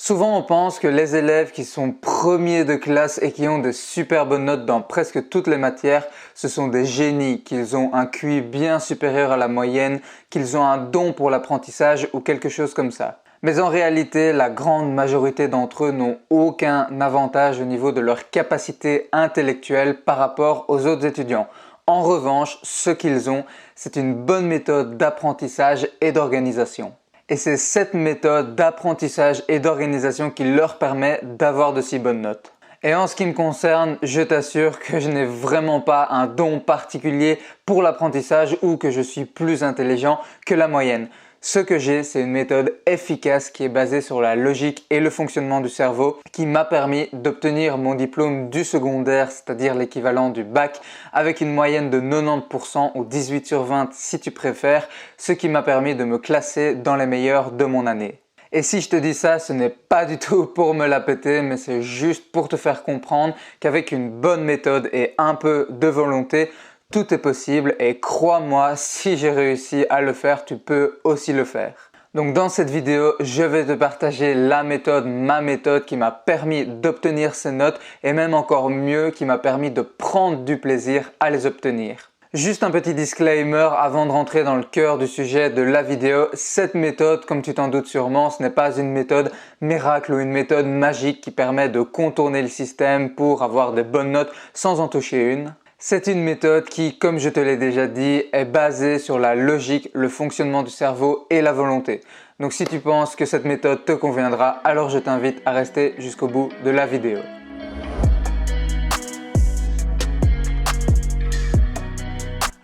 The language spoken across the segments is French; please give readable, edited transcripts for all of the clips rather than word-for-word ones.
Souvent on pense que les élèves qui sont premiers de classe et qui ont de super bonnes notes dans presque toutes les matières, ce sont des génies, qu'ils ont un QI bien supérieur à la moyenne, qu'ils ont un don pour l'apprentissage ou quelque chose comme ça. Mais en réalité, la grande majorité d'entre eux n'ont aucun avantage au niveau de leur capacité intellectuelle par rapport aux autres étudiants. En revanche, ce qu'ils ont, c'est une bonne méthode d'apprentissage et d'organisation. Et c'est cette méthode d'apprentissage et d'organisation qui leur permet d'avoir de si bonnes notes. Et en ce qui me concerne, je t'assure que je n'ai vraiment pas un don particulier pour l'apprentissage ou que je suis plus intelligent que la moyenne. Ce que j'ai, c'est une méthode efficace qui est basée sur la logique et le fonctionnement du cerveau qui m'a permis d'obtenir mon diplôme du secondaire, c'est-à-dire l'équivalent du bac, avec une moyenne de 90% ou 18 sur 20 si tu préfères, ce qui m'a permis de me classer dans les meilleurs de mon année. Et si je te dis ça, ce n'est pas du tout pour me la péter, mais c'est juste pour te faire comprendre qu'avec une bonne méthode et un peu de volonté, tout est possible et crois-moi, si j'ai réussi à le faire, tu peux aussi le faire. Donc dans cette vidéo, je vais te partager la méthode, ma méthode qui m'a permis d'obtenir ces notes et même encore mieux, qui m'a permis de prendre du plaisir à les obtenir. Juste un petit disclaimer avant de rentrer dans le cœur du sujet de la vidéo, cette méthode, comme tu t'en doutes sûrement, ce n'est pas une méthode miracle ou une méthode magique qui permet de contourner le système pour avoir des bonnes notes sans en toucher une. C'est une méthode qui, comme je te l'ai déjà dit, est basée sur la logique, le fonctionnement du cerveau et la volonté. Donc si tu penses que cette méthode te conviendra, alors je t'invite à rester jusqu'au bout de la vidéo.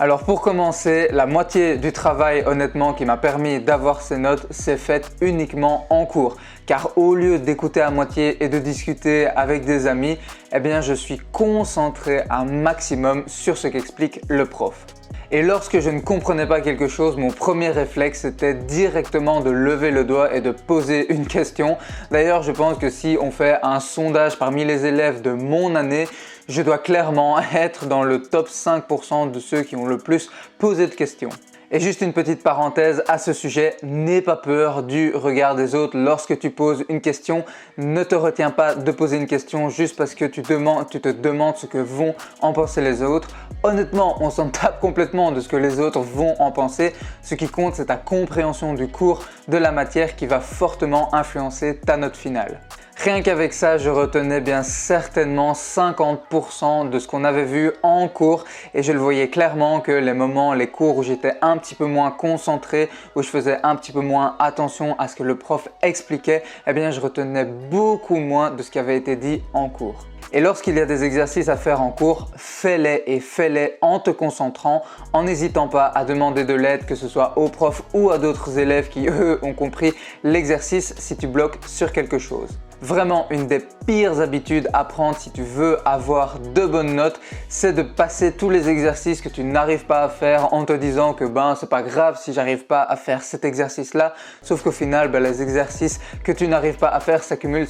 Alors pour commencer, la moitié du travail honnêtement qui m'a permis d'avoir ces notes s'est faite uniquement en cours. Car au lieu d'écouter à moitié et de discuter avec des amis, eh bien je suis concentré un maximum sur ce qu'explique le prof. Et lorsque je ne comprenais pas quelque chose, mon premier réflexe était directement de lever le doigt et de poser une question. D'ailleurs, je pense que si on fait un sondage parmi les élèves de mon année, je dois clairement être dans le top 5% de ceux qui ont le plus posé de questions. Et juste une petite parenthèse à ce sujet, n'aie pas peur du regard des autres lorsque tu poses une question. Ne te retiens pas de poser une question juste parce que tu te demandes ce que vont en penser les autres. Honnêtement, on s'en tape complètement de ce que les autres vont en penser. Ce qui compte, c'est ta compréhension du cours, de la matière qui va fortement influencer ta note finale. Rien qu'avec ça, je retenais bien certainement 50% de ce qu'on avait vu en cours et je le voyais clairement que les cours où j'étais un petit peu moins concentré, où je faisais un petit peu moins attention à ce que le prof expliquait, eh bien je retenais beaucoup moins de ce qui avait été dit en cours. Et lorsqu'il y a des exercices à faire en cours, fais-les et fais-les en te concentrant, en n'hésitant pas à demander de l'aide, que ce soit au prof ou à d'autres élèves qui eux ont compris l'exercice si tu bloques sur quelque chose. Vraiment, une des pires habitudes à prendre si tu veux avoir de bonnes notes, c'est de passer tous les exercices que tu n'arrives pas à faire en te disant que c'est pas grave si j'arrive pas à faire cet exercice-là. Sauf qu'au final, les exercices que tu n'arrives pas à faire s'accumulent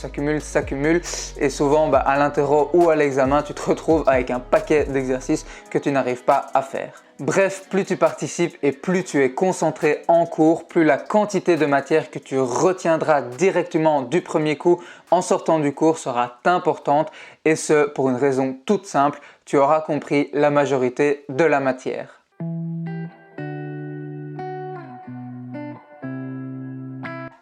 et souvent à l'interro ou à l'examen, tu te retrouves avec un paquet d'exercices que tu n'arrives pas à faire. Bref, plus tu participes et plus tu es concentré en cours, plus la quantité de matière que tu retiendras directement du premier coup en sortant du cours sera importante et ce pour une raison toute simple, tu auras compris la majorité de la matière.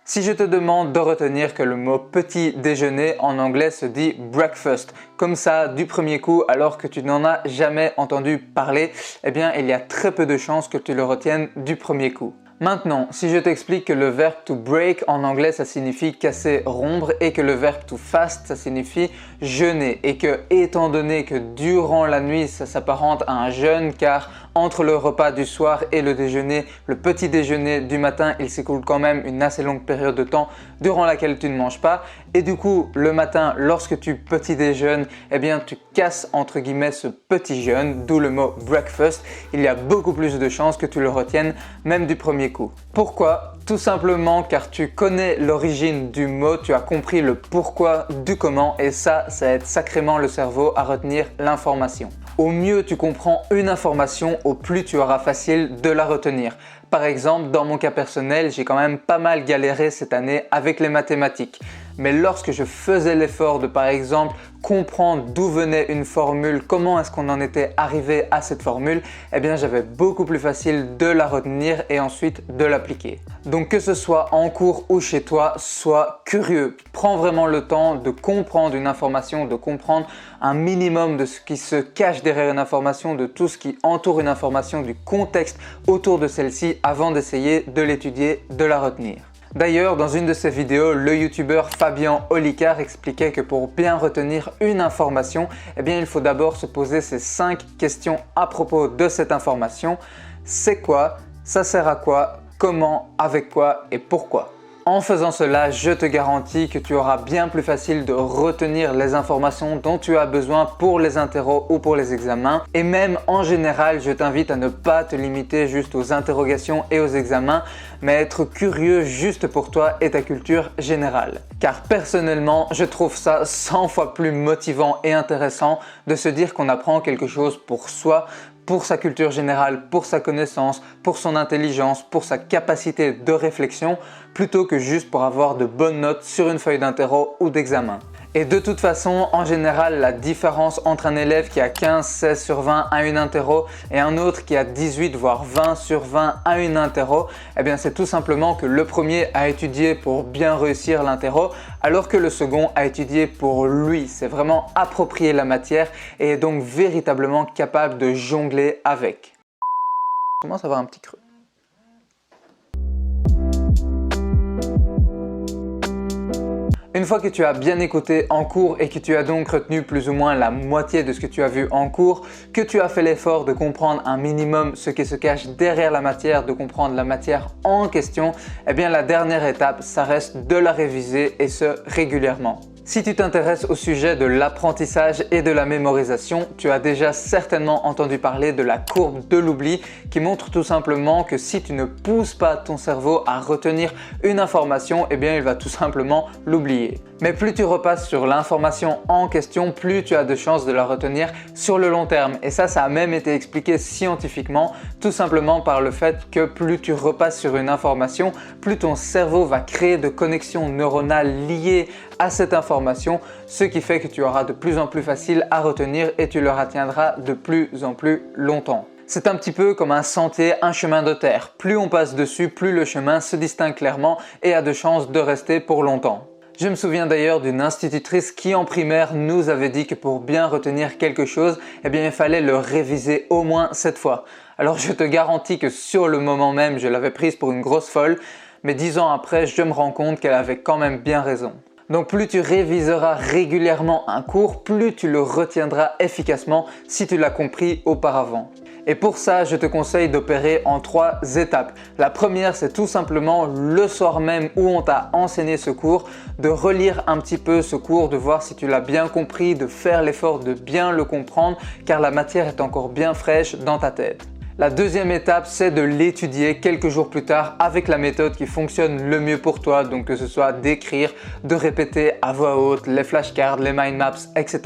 Si je te demande de retenir que le mot petit déjeuner en anglais se dit breakfast, comme ça du premier coup alors que tu n'en as jamais entendu parler, eh bien il y a très peu de chances que tu le retiennes du premier coup. Maintenant, si je t'explique que le verbe to break en anglais ça signifie casser, rompre et que le verbe to fast ça signifie jeûner et que étant donné que durant la nuit ça s'apparente à un jeûne car entre le repas du soir et le déjeuner, le petit déjeuner du matin, il s'écoule quand même une assez longue période de temps durant laquelle tu ne manges pas et du coup le matin lorsque tu petit déjeunes, eh bien tu casses entre guillemets ce petit jeûne, d'où le mot breakfast. Il y a beaucoup plus de chances que tu le retiennes même du premier coup. Pourquoi? Tout simplement car tu connais l'origine du mot, tu as compris le pourquoi du comment et ça aide sacrément le cerveau à retenir l'information. Au mieux tu comprends une information, au plus tu auras facile de la retenir. Par exemple, dans mon cas personnel, j'ai quand même pas mal galéré cette année avec les mathématiques. mais lorsque je faisais l'effort de par exemple comprendre d'où venait une formule, comment est-ce qu'on en était arrivé à cette formule, eh bien j'avais beaucoup plus facile de la retenir et ensuite de l'appliquer. Donc que ce soit en cours ou chez toi, sois curieux. Prends vraiment le temps de comprendre une information, de comprendre un minimum de ce qui se cache derrière une information, de tout ce qui entoure une information, du contexte autour de celle-ci avant d'essayer de l'étudier, de la retenir. D'ailleurs, dans une de ses vidéos, le youtubeur Fabien Olicard expliquait que pour bien retenir une information, eh bien, il faut d'abord se poser ces 5 questions à propos de cette information. C'est quoi? Ça sert à quoi? Comment? Avec quoi? Et pourquoi? En faisant cela, je te garantis que tu auras bien plus facile de retenir les informations dont tu as besoin pour les interros ou pour les examens. Et même en général, je t'invite à ne pas te limiter juste aux interrogations et aux examens, mais être curieux juste pour toi et ta culture générale. Car personnellement, je trouve ça 100 fois plus motivant et intéressant de se dire qu'on apprend quelque chose pour soi, pour sa culture générale, pour sa connaissance, pour son intelligence, pour sa capacité de réflexion, plutôt que juste pour avoir de bonnes notes sur une feuille d'interro ou d'examen. Et de toute façon, en général, la différence entre un élève qui a 15, 16 sur 20 à une interro et un autre qui a 18 voire 20 sur 20 à une interro, eh bien c'est tout simplement que le premier a étudié pour bien réussir l'interro, alors que le second a étudié pour lui. C'est vraiment approprier la matière et est donc véritablement capable de jongler avec. Je commence à avoir un petit creux. Une fois que tu as bien écouté en cours et que tu as donc retenu plus ou moins la moitié de ce que tu as vu en cours, que tu as fait l'effort de comprendre un minimum ce qui se cache derrière la matière, de comprendre la matière en question, eh bien la dernière étape, ça reste de la réviser et ce régulièrement. Si tu t'intéresses au sujet de l'apprentissage et de la mémorisation, tu as déjà certainement entendu parler de la courbe de l'oubli qui montre tout simplement que si tu ne pousses pas ton cerveau à retenir une information, eh bien il va tout simplement l'oublier. Mais plus tu repasses sur l'information en question, plus tu as de chances de la retenir sur le long terme. Et ça a même été expliqué scientifiquement, tout simplement par le fait que plus tu repasses sur une information, plus ton cerveau va créer de connexions neuronales liées à cette information, ce qui fait que tu auras de plus en plus facile à retenir et tu le retiendras de plus en plus longtemps. C'est un petit peu comme un sentier, un chemin de terre. Plus on passe dessus, plus le chemin se distingue clairement et a de chances de rester pour longtemps. Je me souviens d'ailleurs d'une institutrice qui en primaire nous avait dit que pour bien retenir quelque chose, eh bien il fallait le réviser au moins 7 fois. Alors je te garantis que sur le moment même, je l'avais prise pour une grosse folle, mais 10 ans après, je me rends compte qu'elle avait quand même bien raison. Donc plus tu réviseras régulièrement un cours, plus tu le retiendras efficacement si tu l'as compris auparavant. Et pour ça, je te conseille d'opérer en 3 étapes. La première, c'est tout simplement le soir même où on t'a enseigné ce cours, de relire un petit peu ce cours, de voir si tu l'as bien compris, de faire l'effort de bien le comprendre car la matière est encore bien fraîche dans ta tête. La deuxième étape, c'est de l'étudier quelques jours plus tard avec la méthode qui fonctionne le mieux pour toi. Donc que ce soit d'écrire, de répéter à voix haute, les flashcards, les mind maps, etc.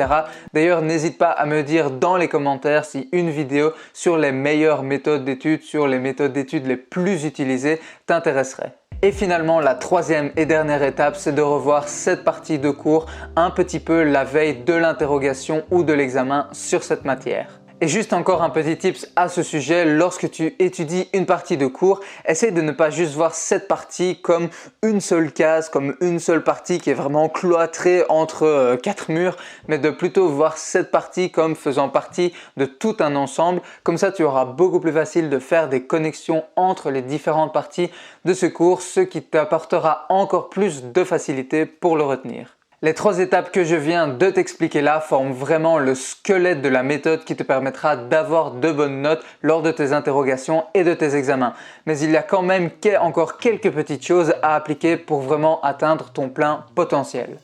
D'ailleurs, n'hésite pas à me dire dans les commentaires si une vidéo sur les meilleures méthodes d'études, sur les méthodes d'études les plus utilisées t'intéresserait. Et finalement, la troisième et dernière étape, c'est de revoir cette partie de cours un petit peu la veille de l'interrogation ou de l'examen sur cette matière. Et juste encore un petit tips à ce sujet, lorsque tu étudies une partie de cours, essaye de ne pas juste voir cette partie comme une seule case, comme une seule partie qui est vraiment cloîtrée entre 4 murs, mais de plutôt voir cette partie comme faisant partie de tout un ensemble. Comme ça, tu auras beaucoup plus facile de faire des connexions entre les différentes parties de ce cours, ce qui t'apportera encore plus de facilité pour le retenir. Les 3 étapes que je viens de t'expliquer là forment vraiment le squelette de la méthode qui te permettra d'avoir de bonnes notes lors de tes interrogations et de tes examens. Mais il y a quand même encore quelques petites choses à appliquer pour vraiment atteindre ton plein potentiel.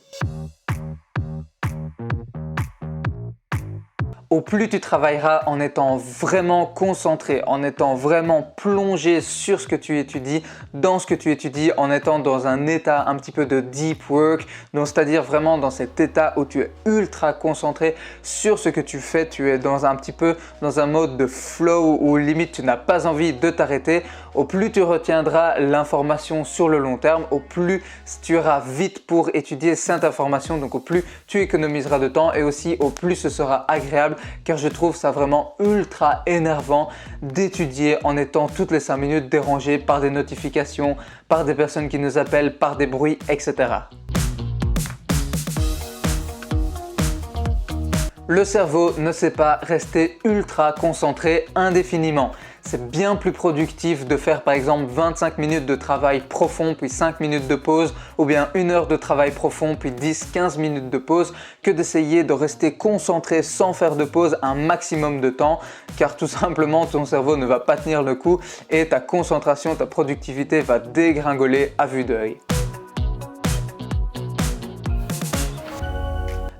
au plus tu travailleras en étant vraiment concentré, en étant vraiment plongé sur ce que tu étudies, dans ce que tu étudies, en étant dans un état un petit peu de deep work, c'est-à-dire vraiment dans cet état où tu es ultra concentré sur ce que tu fais, tu es dans un petit peu dans un mode de flow où limite tu n'as pas envie de t'arrêter, au plus tu retiendras l'information sur le long terme, au plus tu iras vite pour étudier cette information, donc au plus tu économiseras de temps et aussi au plus ce sera agréable, car je trouve ça vraiment ultra énervant d'étudier en étant toutes les 5 minutes dérangé par des notifications, par des personnes qui nous appellent, par des bruits, etc. Le cerveau ne sait pas rester ultra concentré indéfiniment. C'est bien plus productif de faire par exemple 25 minutes de travail profond puis 5 minutes de pause ou bien 1 heure de travail profond puis 10-15 minutes de pause que d'essayer de rester concentré sans faire de pause un maximum de temps, car tout simplement ton cerveau ne va pas tenir le coup et ta concentration, ta productivité va dégringoler à vue d'œil.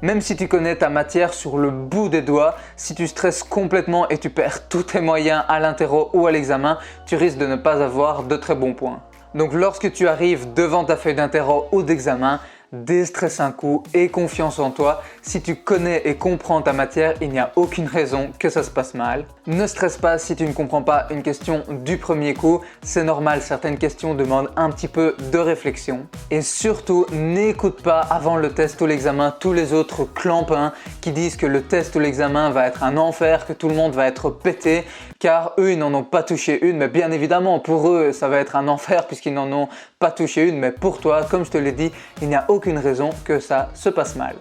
Même si tu connais ta matière sur le bout des doigts, si tu stresses complètement et tu perds tous tes moyens à l'interro ou à l'examen, tu risques de ne pas avoir de très bons points. Donc lorsque tu arrives devant ta feuille d'interro ou d'examen, déstresse un coup et confiance en toi. Si tu connais et comprends ta matière, il n'y a aucune raison que ça se passe mal. Ne stresse pas si tu ne comprends pas une question du premier coup. C'est normal, certaines questions demandent un petit peu de réflexion. Et surtout, n'écoute pas avant le test ou l'examen tous les autres clampins qui disent que le test ou l'examen va être un enfer, que tout le monde va être pété, car eux, ils n'en ont pas touché une. Mais bien évidemment, pour eux, ça va être un enfer puisqu'ils n'en ont pas touché une. Mais pour toi, comme je te l'ai dit, il n'y a aucune raison que ça se passe mal.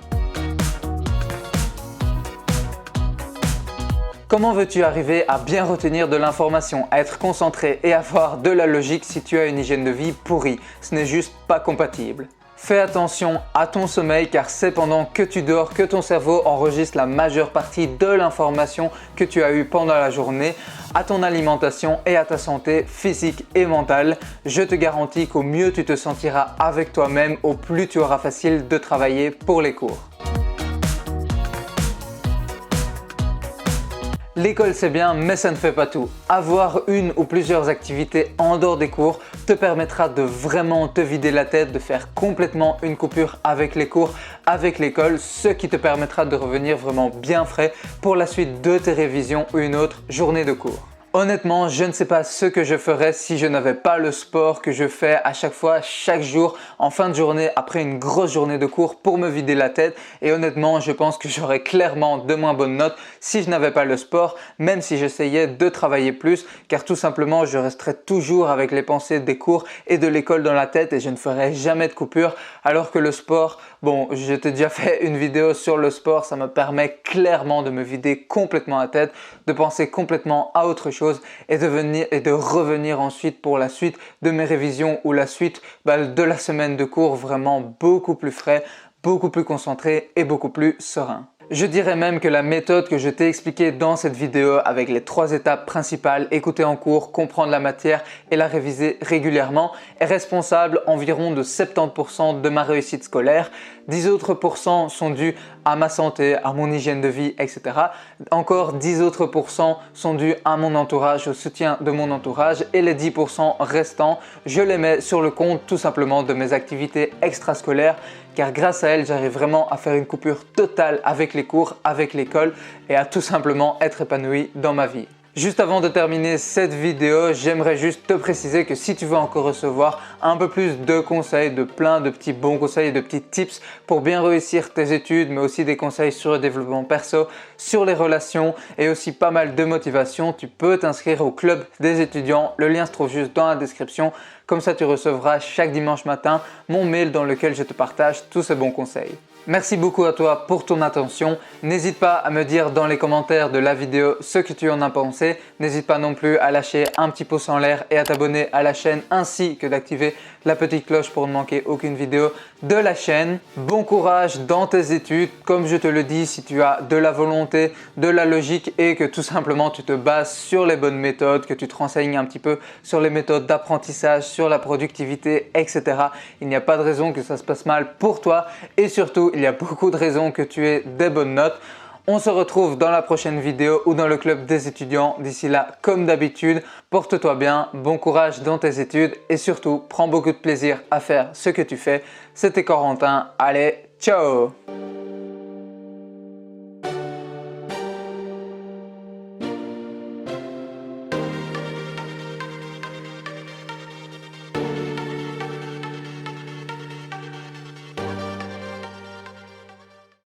Comment veux-tu arriver à bien retenir de l'information, à être concentré et avoir de la logique si tu as une hygiène de vie pourrie? Ce n'est juste pas compatible. Fais attention à ton sommeil, car c'est pendant que tu dors que ton cerveau enregistre la majeure partie de l'information que tu as eue pendant la journée, à ton alimentation et à ta santé physique et mentale. Je te garantis qu'au mieux tu te sentiras avec toi-même, au plus tu auras facile de travailler pour les cours. L'école c'est bien, mais ça ne fait pas tout. Avoir une ou plusieurs activités en dehors des cours te permettra de vraiment te vider la tête, de faire complètement une coupure avec les cours, avec l'école, ce qui te permettra de revenir vraiment bien frais pour la suite de tes révisions ou une autre journée de cours. Honnêtement, je ne sais pas ce que je ferais si je n'avais pas le sport que je fais à chaque fois, chaque jour, en fin de journée, après une grosse journée de cours pour me vider la tête. Et honnêtement, je pense que j'aurais clairement de moins bonnes notes si je n'avais pas le sport, même si j'essayais de travailler plus, car tout simplement, je resterais toujours avec les pensées des cours et de l'école dans la tête et je ne ferais jamais de coupure. Alors que le sport, bon, je t'ai déjà fait une vidéo sur le sport, ça me permet clairement de me vider complètement la tête, de penser complètement à autre chose et de revenir ensuite pour la suite de mes révisions ou la suite de la semaine de cours vraiment beaucoup plus frais, beaucoup plus concentré et beaucoup plus serein. Je dirais même que la méthode que je t'ai expliquée dans cette vidéo avec les 3 étapes principales, écouter en cours, comprendre la matière et la réviser régulièrement, est responsable environ de 70% de ma réussite scolaire. 10 autres pourcents sont dus à ma santé, à mon hygiène de vie, etc. Encore 10 autres pourcents sont dus à mon entourage, au soutien de mon entourage, et les 10% restants, je les mets sur le compte tout simplement de mes activités extrascolaires, car grâce à elles, j'arrive vraiment à faire une coupure totale avec les cours, avec l'école et à tout simplement être épanoui dans ma vie. Juste avant de terminer cette vidéo, j'aimerais juste te préciser que si tu veux encore recevoir un peu plus de conseils, de plein de petits bons conseils et de petits tips pour bien réussir tes études, mais aussi des conseils sur le développement perso, sur les relations et aussi pas mal de motivation, tu peux t'inscrire au club des étudiants. Le lien se trouve juste dans la description. Comme ça, tu recevras chaque dimanche matin mon mail dans lequel je te partage tous ces bons conseils. Merci beaucoup à toi pour ton attention. N'hésite pas à me dire dans les commentaires de la vidéo ce que tu en as pensé. N'hésite pas non plus à lâcher un petit pouce en l'air et à t'abonner à la chaîne ainsi que d'activer la petite cloche pour ne manquer aucune vidéo de la chaîne. Bon courage dans tes études. Comme je te le dis, si tu as de la volonté, de la logique et que tout simplement tu te bases sur les bonnes méthodes, que tu te renseignes un petit peu sur les méthodes d'apprentissage, sur la productivité, etc. Il n'y a pas de raison que ça se passe mal pour toi et surtout, il y a beaucoup de raisons que tu aies des bonnes notes. On se retrouve dans la prochaine vidéo ou dans le club des étudiants. D'ici là, comme d'habitude, porte-toi bien, bon courage dans tes études et surtout, prends beaucoup de plaisir à faire ce que tu fais. C'était Corentin, allez, ciao!